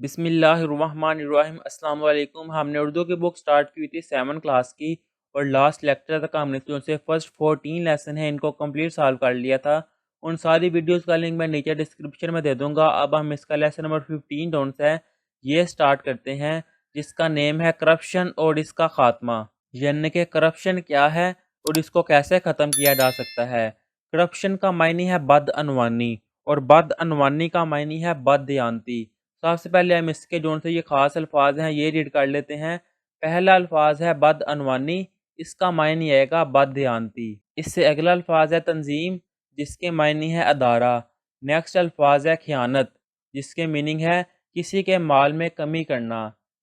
بسم اللہ الرحمن الرحیم۔ السلام علیکم۔ ہم نے اردو کی بک سٹارٹ کی تھی 7 کلاس کی، اور لاسٹ لیکچر تک ہم نے جو سے فرسٹ 14 لیسن ہیں ان کو کمپلیٹ سالو کر لیا تھا۔ ان ساری ویڈیوز کا لنک میں نیچے ڈسکرپشن میں دے دوں گا۔ اب ہم اس کا لیسن نمبر 15 ڈونٹس ہے یہ سٹارٹ کرتے ہیں، جس کا نیم ہے کرپشن اور اس کا خاتمہ، یعنی کہ کرپشن کیا ہے اور اس کو کیسے ختم کیا جا سکتا ہے۔ کرپشن کا معنی ہے بدعنوانی، اور بدعنوانی کا معنی ہے بددیانتی۔ سب سے پہلے ہم اس کے جو سے یہ خاص الفاظ ہیں یہ ریڈ کر لیتے ہیں۔ پہلا الفاظ ہے بدعنوانی، اس کا معنی آئے گا بددیانتی۔ اس سے اگلا الفاظ ہے تنظیم، جس کے معنی ہے ادارہ۔ نیکسٹ الفاظ ہے خیانت، جس کے میننگ ہے کسی کے مال میں کمی کرنا۔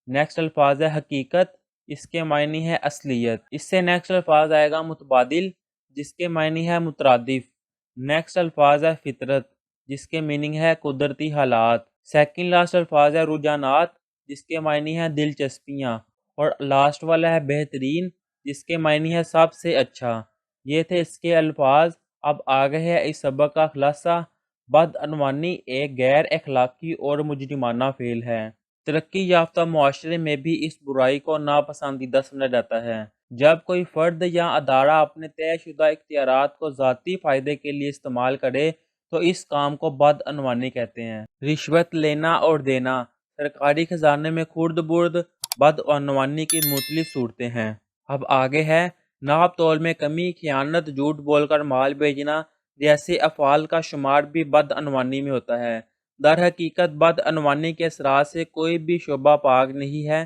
نیکسٹ الفاظ ہے حقیقت، اس کے معنی ہے اصلیت۔ اس سے نیکسٹ الفاظ آئے گا متبادل، جس کے معنی ہے مترادف۔ نیکسٹ الفاظ ہے فطرت، جس کے میننگ ہے قدرتی حالات۔ سیکنڈ لاسٹ الفاظ ہے رجحانات، جس کے معنی ہے دلچسپیاں۔ اور لاسٹ والا ہے بہترین، جس کے معنی ہے سب سے اچھا۔ یہ تھے اس کے الفاظ۔ اب آگے ہے اس سبق کا خلاصہ۔ بدعنوانی ایک غیر اخلاقی اور مجرمانہ فعل ہے۔ ترقی یافتہ معاشرے میں بھی اس برائی کو ناپسندیدہ سمجھا جاتا ہے۔ جب کوئی فرد یا ادارہ اپنے طے شدہ اختیارات کو ذاتی فائدے کے لیے استعمال کرے تو اس کام کو بدعنوانی کہتے ہیں۔ رشوت لینا اور دینا سرکاری خزانے میں خرد برد بدعنوانی کی مختلف صورتیں ہیں۔ اب آگے ہے ناپ تول میں کمی، خیانت، جھوٹ بول کر مال بیچنا جیسے افعال کا شمار بھی بدعنوانی میں ہوتا ہے۔ در حقیقت بدعنوانی کے اثرات سے کوئی بھی شعبہ پاک نہیں ہے۔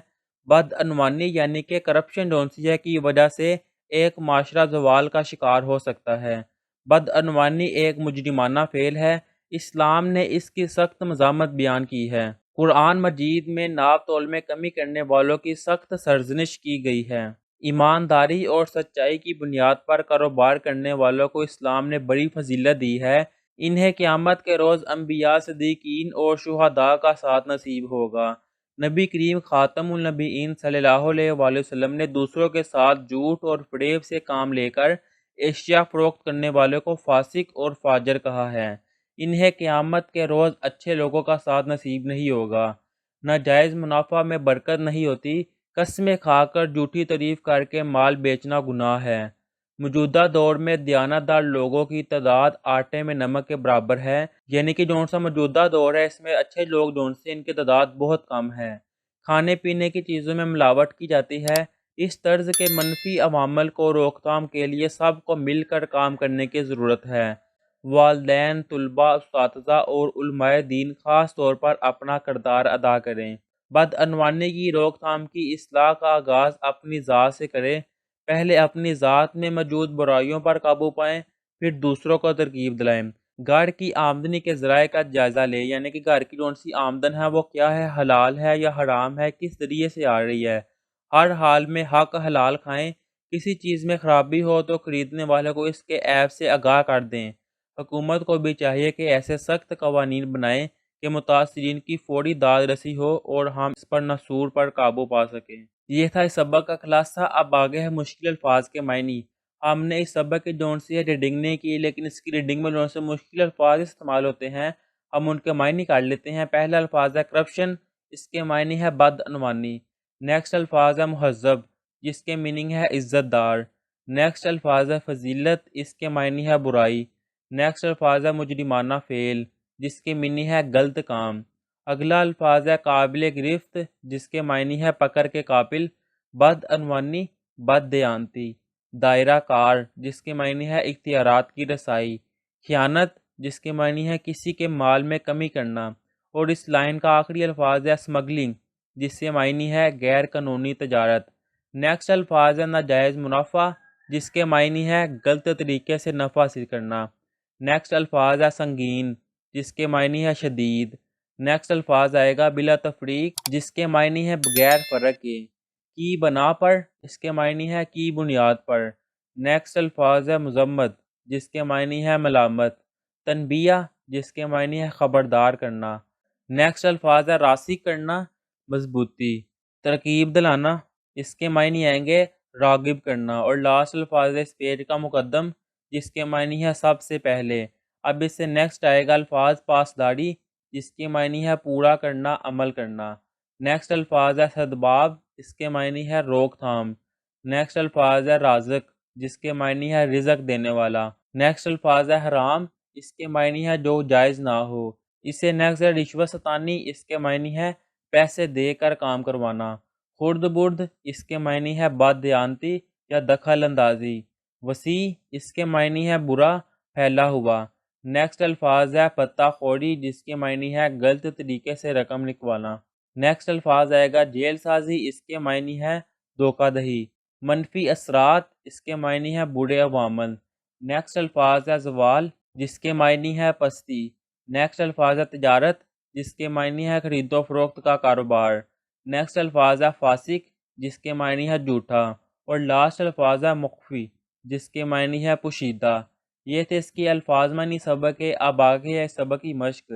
بدعنوانی یعنی کہ کرپشن ڈونسیا کی وجہ سے ایک معاشرہ زوال کا شکار ہو سکتا ہے۔ بدعنوانی ایک مجرمانہ فعل ہے۔ اسلام نے اس کی سخت مذمت بیان کی ہے۔ قرآن مجید میں ناپ تول میں کمی کرنے والوں کی سخت سرزنش کی گئی ہے۔ ایمانداری اور سچائی کی بنیاد پر کاروبار کرنے والوں کو اسلام نے بڑی فضیلت دی ہے۔ انہیں قیامت کے روز انبیاء، صدیقین اور شہداء کا ساتھ نصیب ہوگا۔ نبی کریم خاتم النبیین صلی اللہ علیہ وآلہ وسلم نے دوسروں کے ساتھ جھوٹ اور فریب سے کام لے کر اشیاء فروخت کرنے والوں کو فاسق اور فاجر کہا ہے۔ انہیں قیامت کے روز اچھے لوگوں کا ساتھ نصیب نہیں ہوگا۔ ناجائز منافع میں برکت نہیں ہوتی۔ قسمیں کھا کر جھوٹی تعریف کر کے مال بیچنا گناہ ہے۔ موجودہ دور میں دیانتدار لوگوں کی تعداد آٹے میں نمک کے برابر ہے، یعنی کہ جون سا موجودہ دور ہے اس میں اچھے لوگ جون سے ان کی تعداد بہت کم ہے۔ کھانے پینے کی چیزوں میں ملاوٹ کی جاتی ہے۔ اس طرز کے منفی عوامل کو روک تھام کے لیے سب کو مل کر کام کرنے کی ضرورت ہے۔ والدین، طلباء، اساتذہ اور علماء دین خاص طور پر اپنا کردار ادا کریں۔ بدعنوانی کی روک تھام کی اصلاح کا آغاز اپنی ذات سے کریں۔ پہلے اپنی ذات میں موجود برائیوں پر قابو پائیں، پھر دوسروں کو ترغیب دلائیں۔ گھر کی آمدنی کے ذرائع کا جائزہ لیں، یعنی کہ گھر کی جون سی آمدن ہے وہ کیا ہے، حلال ہے یا حرام ہے، کس ذریعے سے آ رہی ہے۔ ہر حال میں حق حلال کھائیں۔ کسی چیز میں خرابی ہو تو خریدنے والے کو اس کے عیب سے آگاہ کر دیں۔ حکومت کو بھی چاہیے کہ ایسے سخت قوانین بنائیں کہ متاثرین کی فوری داد رسی ہو اور ہم اس پر نسور پر قابو پا سکیں۔ یہ تھا اس سبق کا خلاصہ۔ اب آگے ہے مشکل الفاظ کے معنی۔ ہم نے اس سبق کی جون سے ریڈنگ نہیں کی، لیکن اس کی ریڈنگ میں جون سے مشکل الفاظ استعمال ہوتے ہیں، ہم ان کے معنی کر لیتے ہیں۔ پہلا الفاظ ہے کرپشن، اس کے معنی ہے بدعنوانی۔ نیکسٹ الفاظ ہے مہذب، جس کے میننگ ہے عزت دار۔ نیکسٹ الفاظ ہے فضیلت، اس کے معنی ہے برائی۔ نیکسٹ الفاظ ہے مجرمانہ فعل، جس کے معنی ہے غلط کام۔ اگلا الفاظ ہے قابل گرفت، جس کے معنی ہے پکڑ کے قابل۔ بدعنوانی، بددیانتی۔ دائرہ کار، جس کے معنی ہے اختیارات کی رسائی۔ خیانت، جس کے معنی ہے کسی کے مال میں کمی کرنا۔ اور اس لائن کا آخری الفاظ ہے اسمگلنگ، جس کے معنی ہے غیر قانونی تجارت۔ نیکسٹ الفاظ ہے ناجائز منافع، جس کے معنی ہے غلط طریقے سے نفع حاصل کرنا۔ نیکسٹ الفاظ ہے سنگین، جس کے معنی ہے شدید۔ نیکسٹ الفاظ آئے گا بلا تفریق، جس کے معنی ہے بغیر فرق کے۔ کی بنا پر، اس کے معنی ہے کی بنیاد پر۔ نیکسٹ الفاظ ہے مذمت، جس کے معنی ہے ملامت۔ تنبیہ، جس کے معنی ہے خبردار کرنا۔ نیکسٹ الفاظ ہے راسخ کرنا، مضبوطی۔ ترغیب دلانا، اس کے معنی آئیں گے راغب کرنا۔ اور لاسٹ الفاظ ہے اس پیج کا مقدم، جس کے معنی ہے سب سے پہلے۔ اب اس سے نیکسٹ آئے گا الفاظ پاسداری، جس کے معنی ہے پورا کرنا، عمل کرنا۔ نیکسٹ الفاظ ہے سدباب، اس کے معنی ہے روک تھام۔ نیکسٹ الفاظ ہے رازق، جس کے معنی ہے رزق دینے والا۔ نیکسٹ الفاظ ہے حرام، اس کے معنی ہے جو جائز نہ ہو۔ اس سے نیکسٹ ہے رشوت ستانی، اس کے معنی ہے پیسے دے کر کام کروانا۔ خرد برد، اس کے معنی ہے بد دیانتی یا دخل اندازی۔ وسیع، اس کے معنی ہے برا، پھیلا ہوا۔ نیکسٹ الفاظ ہے پتہ خوری، جس کے معنی ہے غلط طریقے سے رقم نکلوانا۔ نیکسٹ الفاظ آئے گا جیل سازی، اس کے معنی ہے دھوکہ دہی۔ منفی اثرات، اس کے معنی ہے برے عوامل۔ نیکسٹ الفاظ ہے زوال، جس کے معنی ہے پستی۔ نیکسٹ الفاظ ہے تجارت، جس کے معنی ہے خرید و فروخت کا کاروبار۔ نیکسٹ الفاظ ہے فاسق، جس کے معنی ہے جھوٹا۔ اور لاسٹ الفاظ ہے مخفی، جس کے معنی ہے پوشیدہ۔ یہ تھے اس کی الفاظ معنی سبق کے۔ اب آگے ہے سبق کی مشق۔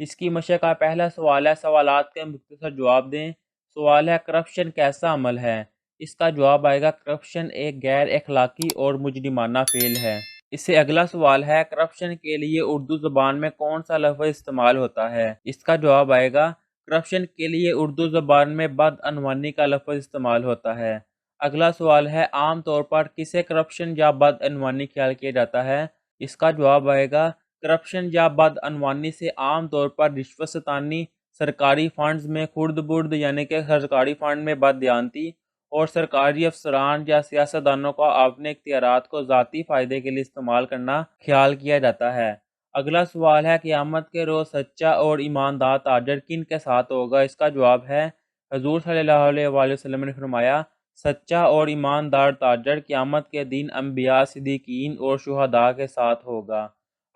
اس کی مشق کا پہلا سوال ہے سوالات کے مختصر جواب دیں۔ سوال ہے کرپشن کیسا عمل ہے؟ اس کا جواب آئے گا کرپشن ایک غیر اخلاقی اور مجرمانہ فعل ہے۔ اس سے اگلا سوال ہے کرپشن کے لیے اردو زبان میں کون سا لفظ استعمال ہوتا ہے؟ اس کا جواب آئے گا کرپشن کے لیے اردو زبان میں بدعنوانی کا لفظ استعمال ہوتا ہے۔ اگلا سوال ہے عام طور پر کسے کرپشن یا بدعنوانی خیال کیا جاتا ہے؟ اس کا جواب آئے گا کرپشن یا بدعنوانی سے عام طور پر رشوت ستانی، سرکاری فنڈز میں خرد برد یعنی کہ سرکاری فنڈ میں بددیانتی، اور سرکاری افسران یا سیاستدانوں کا اپنے اختیارات کو ذاتی فائدے کے لیے استعمال کرنا خیال کیا جاتا ہے۔ اگلا سوال ہے قیامت کے روز سچا اور ایماندار تاجر کن کے ساتھ ہوگا؟ اس کا جواب ہے حضور صلی اللہ علیہ وآلہ وسلم نے فرمایا سچا اور ایماندار تاجر قیامت کے دن انبیاء، صدیقین اور شہداء کے ساتھ ہوگا۔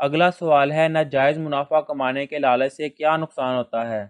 اگلا سوال ہے ناجائز منافع کمانے کے لالچ سے کیا نقصان ہوتا ہے؟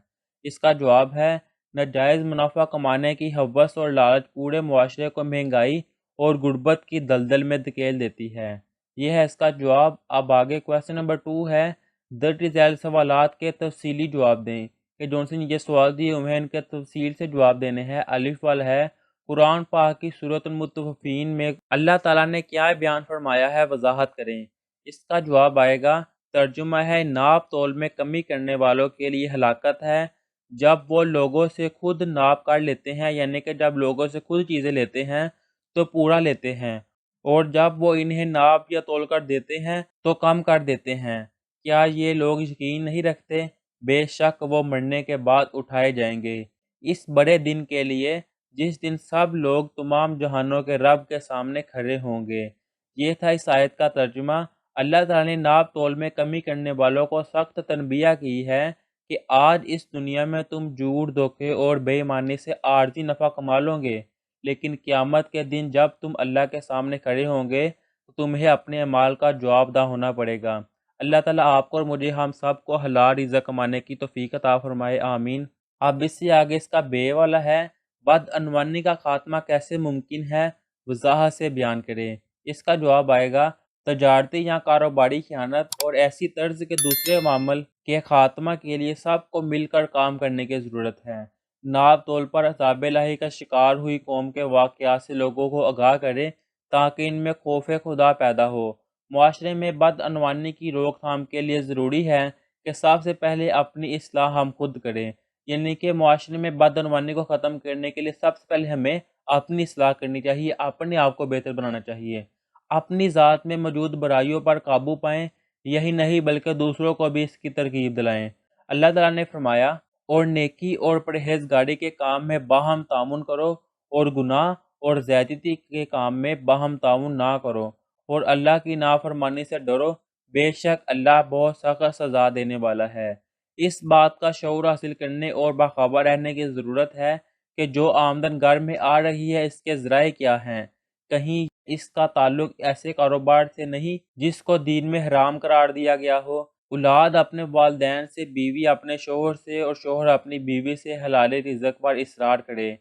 اس کا جواب ہے ناجائز منافع کمانے کی ہوس اور لالچ پورے معاشرے کو مہنگائی اور غربت کی دلدل میں دھکیل دیتی ہے۔ یہ ہے اس کا جواب۔ اب آگے کویسچن نمبر 2 ہے درج ذیل سوالات کے تفصیلی جواب دیں کہ جون سے یہ سوال دیے ہوئے ہیں ان کے تفصیل سے جواب دینے ہیں۔ الف والا ہے قرآن پاک کی سورۃ المطففین میں اللہ تعالیٰ نے کیا بیان فرمایا ہے، وضاحت کریں۔ اس کا جواب آئے گا ترجمہ ہے ناپ تول میں کمی کرنے والوں کے لیے ہلاکت ہے جب وہ لوگوں سے خود ناپ کر لیتے ہیں، یعنی کہ جب لوگوں سے خود چیزیں لیتے ہیں تو پورا لیتے ہیں، اور جب وہ انہیں ناپ یا تول کر دیتے ہیں تو کم کر دیتے ہیں۔ کیا یہ لوگ یقین نہیں رکھتے؟ بے شک وہ مرنے کے بعد اٹھائے جائیں گے اس بڑے دن کے لیے جس دن سب لوگ تمام جہانوں کے رب کے سامنے کھڑے ہوں گے۔ یہ تھا اس آیت کا ترجمہ۔ اللہ تعالیٰ نے ناپ تول میں کمی کرنے والوں کو سخت تنبیہ کی ہے کہ آج اس دنیا میں تم جھوٹ، دھوکے اور بے ایمانی سے عارضی نفع کما لو گے، لیکن قیامت کے دن جب تم اللہ کے سامنے کھڑے ہوں گے تو تمہیں اپنے اعمال کا جواب دہ ہونا پڑے گا۔ اللہ تعالیٰ آپ کو اور مجھے ہم سب کو حلال رزق کمانے کی توفیق عطا فرمائے، آمین۔ اب اس سے آگے اس کا بے والا ہے بدعنوانی کا خاتمہ کیسے ممکن ہے، وضاحت سے بیان کریں۔ اس کا جواب آئے گا تجارتی یا کاروباری خیانت اور ایسی طرز کے دوسرے معامل کے خاتمہ کے لیے سب کو مل کر کام کرنے کی ضرورت ہے۔ ناپ تول پر عذاب الہی کا شکار ہوئی قوم کے واقعات سے لوگوں کو آگاہ کرے تاکہ ان میں خوف خدا پیدا ہو۔ معاشرے میں بدعنوانی کی روک تھام کے لیے ضروری ہے کہ سب سے پہلے اپنی اصلاح ہم خود کریں، یعنی کہ معاشرے میں بدعنوانی کو ختم کرنے کے لیے سب سے پہلے ہمیں اپنی اصلاح کرنی چاہیے، اپنے آپ کو بہتر بنانا چاہیے، اپنی ذات میں موجود برائیوں پر قابو پائیں، یہی نہیں بلکہ دوسروں کو بھی اس کی ترغیب دلائیں۔ اللہ تعالیٰ نے فرمایا اور نیکی اور پرہیزگاری کے کام میں باہم تعاون کرو اور گناہ اور زیادتی کے کام میں باہم تعاون نہ کرو، اور اللہ کی نافرمانی سے ڈرو، بے شک اللہ بہت سخت سزا دینے والا ہے۔ اس بات کا شعور حاصل کرنے اور باخبر رہنے کی ضرورت ہے کہ جو آمدن گھر میں آ رہی ہے اس کے ذرائع کیا ہیں۔ کہیں اس کا تعلق ایسے کاروبار سے نہیں جس کو دین میں حرام قرار دیا گیا ہو۔ اولاد اپنے والدین سے، بیوی اپنے شوہر سے اور شوہر اپنی بیوی سے حلال رزق پر اصرار کرے،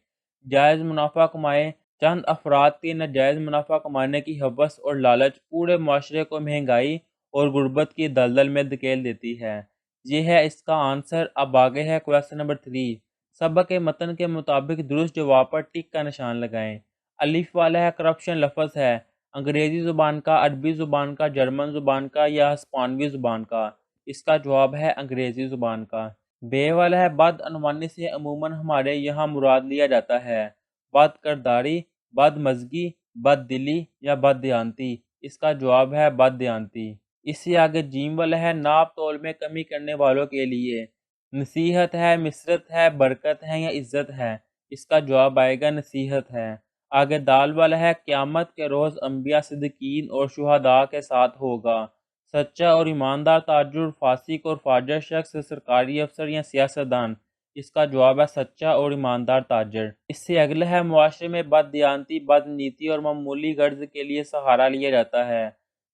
جائز منافع کمائے۔ چند افراد کے ناجائز منافع کمانے کی ہوس اور لالچ پورے معاشرے کو مہنگائی اور غربت کی دلدل میں دھکیل دیتی ہے۔ یہ ہے اس کا آنسر۔ اب آگے ہے کویسچن نمبر 3۔ سبق کے متن کے مطابق درست جواب پر ٹک کا نشان لگائیں۔ الف والا ہے کرپشن لفظ ہے انگریزی زبان کا، عربی زبان کا، جرمن زبان کا یا ہسپانوی زبان کا؟ اس کا جواب ہے انگریزی زبان کا۔ بے والا ہے بد عنوانی سے عموماً ہمارے یہاں مراد لیا جاتا ہے بد کرداری، بد مزگی، بد دلی یا بد دیانتی۔ اس کا جواب ہے بد دیانتی۔ اس سے آگے جیم والا ہے ناپ تول میں کمی کرنے والوں کے لیے۔ نصیحت ہے، مسرت ہے، برکت ہے یا عزت ہے۔ اس کا جواب آئے گا نصیحت ہے۔ آگے دال والا ہے قیامت کے روز انبیاء، صدیقین اور شہداء کے ساتھ ہوگا۔ سچا اور ایماندار تاجر، فاسق اور فاجر شخص، سرکاری افسر یا سیاستدان۔ اس کا جواب ہے سچا اور ایماندار تاجر۔ اس سے اگلا ہے معاشرے میں بد دیانتی، بد نیتی اور معمولی غرض کے لیے سہارا لیا جاتا ہے۔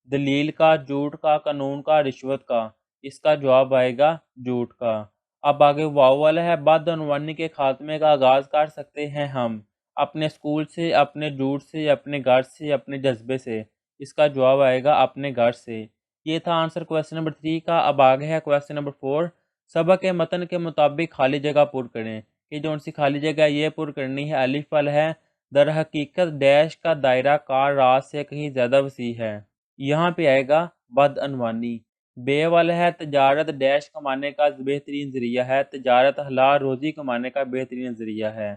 دلیل کا، جھوٹ کا، قانون کا، رشوت کا۔ اس کا جواب آئے گا جھوٹ کا۔ اب آگے واو والا ہے بدعنوانی کے خاتمے کا آغاز کر سکتے ہیں ہم اپنے اسکول سے، اپنے جھوٹ سے، اپنے گھر سے، اپنے جذبے سے۔ اس کا جواب آئے گا اپنے گھر سے۔ یہ تھا آنسر کویسچن نمبر 3 کا۔ اب آگے ہے کویسچن نمبر 4۔ سبق کے متن کے مطابق خالی جگہ پر کریں کہ جو ان سی خالی جگہ یہ پر کرنی ہے۔ الف والا ہے در حقیقت ڈیش کا دائرہ کار راز سے کہیں زیادہ وسیع ہے۔ یہاں پہ آئے گا بدعنوانی۔ بے والا ہے تجارت ڈیش کمانے کا بہترین ذریعہ ہے۔ تجارت حلال روزی کمانے کا بہترین ذریعہ ہے۔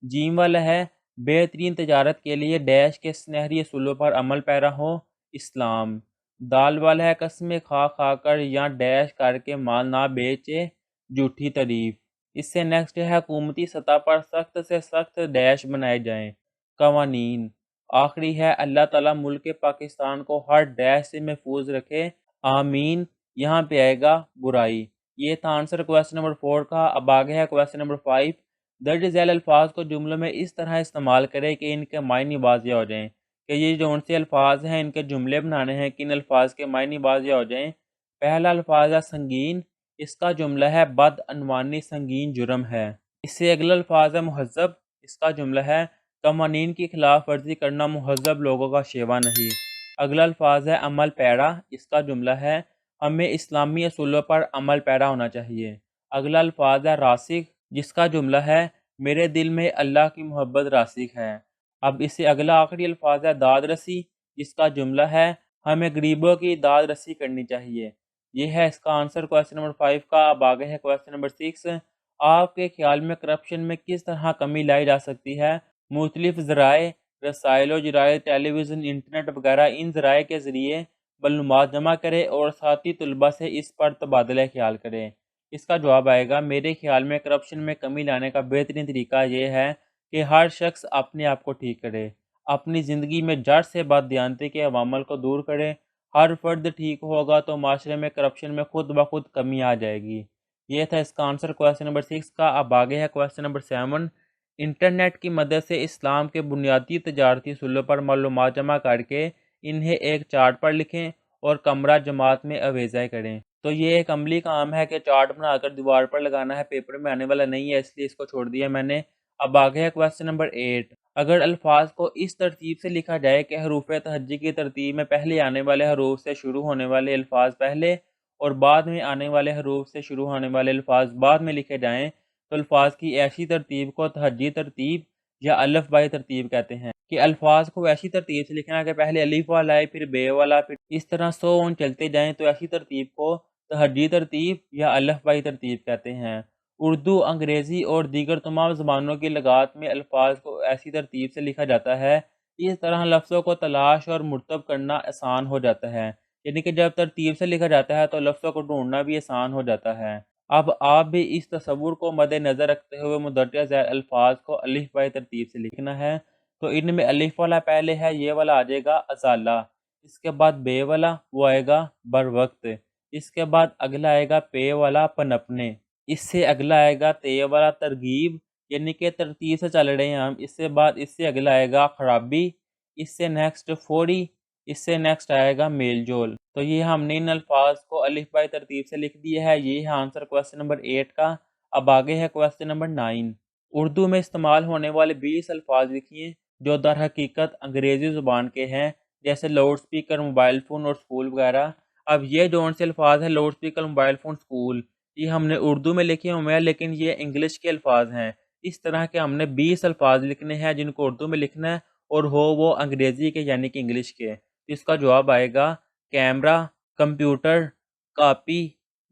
جیم والا ہے بہترین تجارت کے لیے ڈیش کے سنہری اصولوں پر عمل پیرا ہو، اسلام۔ دال والا ہے قسمیں کھا کھا کر یا ڈیش کر کے مال نہ بیچے، جھوٹی تعریف۔ اس سے نیکسٹ ہے حکومتی سطح پر سخت سے سخت ڈیش بنائے جائیں، قوانین۔ آخری ہے اللہ تعالیٰ ملک پاکستان کو ہر ڈیش سے محفوظ رکھے، آمین۔ یہاں پہ آئے گا برائی۔ یہ تھا آنسر کویسچن نمبر 4 کا۔ اب آگے ہے کویسچن نمبر 5۔ درج ذیل الفاظ کو جملوں میں اس طرح استعمال کریں کہ ان کے معنی واضح ہو جائیں کہ یہ جو ان سے الفاظ ہیں ان کے جملے بنانے ہیں کہ ان الفاظ کے معنی واضح ہو جائیں۔ پہلا الفاظ ہے سنگین، اس کا جملہ ہے بدعنوانی سنگین جرم ہے۔ اس سے اگلا الفاظ ہے مہذب، اس کا جملہ ہے قوانین کی خلاف ورزی کرنا مہذب لوگوں کا شیوا نہیں۔ اگلا الفاظ ہے عمل پیرا، اس کا جملہ ہے ہمیں اسلامی اصولوں پر عمل پیرا ہونا چاہیے۔ اگلا الفاظ ہے راسخ، جس کا جملہ ہے میرے دل میں اللہ کی محبت راسخ ہے۔ اب اس سے اگلا آخری الفاظ ہے داد رسی، جس کا جملہ ہے ہمیں غریبوں کی داد رسی کرنی چاہیے۔ یہ ہے اس کا آنسر کویسچن نمبر 5 کا۔ اب آگے ہے کویسچن نمبر 6۔ آپ کے خیال میں کرپشن میں کس طرح کمی لائی جا سکتی ہے؟ مختلف ذرائع، رسائل و جرائد، ٹیلی ویژن، انٹرنیٹ وغیرہ، ان ذرائع کے ذریعے معلومات جمع کرے اور ساتھی طلباء سے اس پر تبادلہ خیال کرے۔ اس کا جواب آئے گا میرے خیال میں کرپشن میں کمی لانے کا بہترین طریقہ یہ ہے کہ ہر شخص اپنے آپ کو ٹھیک کرے، اپنی زندگی میں جڑ سے بد دیانتی کے عوامل کو دور کرے۔ ہر فرد ٹھیک ہوگا تو معاشرے میں کرپشن میں خود بخود کمی آ جائے گی۔ یہ تھا اس کا آنسر کویسچن نمبر 6 کا۔ اب آگے ہے کویسچن نمبر 7۔ انٹرنیٹ کی مدد سے اسلام کے بنیادی تجارتی اصولوں پر معلومات جمع کر کے انہیں ایک چارٹ پر لکھیں اور کمرہ جماعت میں اویزہ کریں۔ تو یہ ایک عملی کام ہے کہ چارٹ بنا کر دیوار پر لگانا ہے، پیپر میں آنے والا نہیں ہے، اس لیے اس کو چھوڑ دیا میں نے۔ اب آگے ہے کویسچن نمبر 8۔ اگر الفاظ کو اس ترتیب سے لکھا جائے کہ حروف تہجی کی ترتیب میں پہلے آنے والے حروف سے شروع ہونے والے الفاظ پہلے اور بعد میں آنے والے حروف سے شروع ہونے والے الفاظ بعد میں لکھے جائیں تو الفاظ کی ایسی ترتیب کو تہجی ترتیب یا الف بائی ترتیب کہتے ہیں۔ کہ الفاظ کو ایسی ترتیب سے لکھنا کہ پہلے الف والا آئے، پھر بے والا، پھر اس طرح سو اون چلتے جائیں، تو ایسی ترتیب کو تہجی ترتیب یا الف بائی ترتیب کہتے ہیں۔ اردو، انگریزی اور دیگر تمام زبانوں کی لغات میں الفاظ کو ایسی ترتیب سے لکھا جاتا ہے، اس طرح لفظوں کو تلاش اور مرتب کرنا آسان ہو جاتا ہے۔ یعنی کہ جب ترتیب سے لکھا جاتا ہے تو لفظوں کو ڈھونڈنا بھی آسان ہو جاتا ہے۔ اب آپ بھی اس تصور کو مد نظر رکھتے ہوئے مندرجہ ذیل الفاظ کو الف بائی ترتیب سے لکھنا ہے۔ تو ان میں الف والا پہلے ہے، یہ والا آ جائے گا ازالہ۔ اس کے بعد بے والا وہ آئے گا بر وقت۔ اس کے بعد اگلا آئے گا پے والا پنپنے۔ اس سے اگلا آئے گا تے والا ترغیب، یعنی کہ ترتیب سے چل رہے ہیں ہم۔ اس سے بعد اس سے اگلا آئے گا خرابی، اس سے نیکسٹ فوری، اس سے نیکسٹ آئے گا میل جول۔ تو یہ ہم نے ان الفاظ کو الف بائی ترتیب سے لکھ دیا ہے۔ یہ ہے آنسر کویسچن نمبر 8 کا۔ اب آگے ہے کویسچن نمبر 9۔ اردو میں استعمال ہونے والے 20 الفاظ لکھیے جو در حقیقت انگریزی زبان کے ہیں، جیسے لاؤڈ سپیکر، موبائل فون اور سکول وغیرہ۔ اب یہ جو ان سے الفاظ ہیں loud speaker, mobile phone, school, یہ ہم نے اردو میں لکھے ہوئے ہیں لیکن یہ انگلش کے الفاظ ہیں۔ اس طرح کے ہم نے 20 الفاظ لکھنے ہیں جن کو اردو میں لکھنا ہے اور وہ انگریزی کے یعنی کہ انگلش کے۔ اس کا جواب آئے گا کیمرہ، کمپیوٹر، کاپی،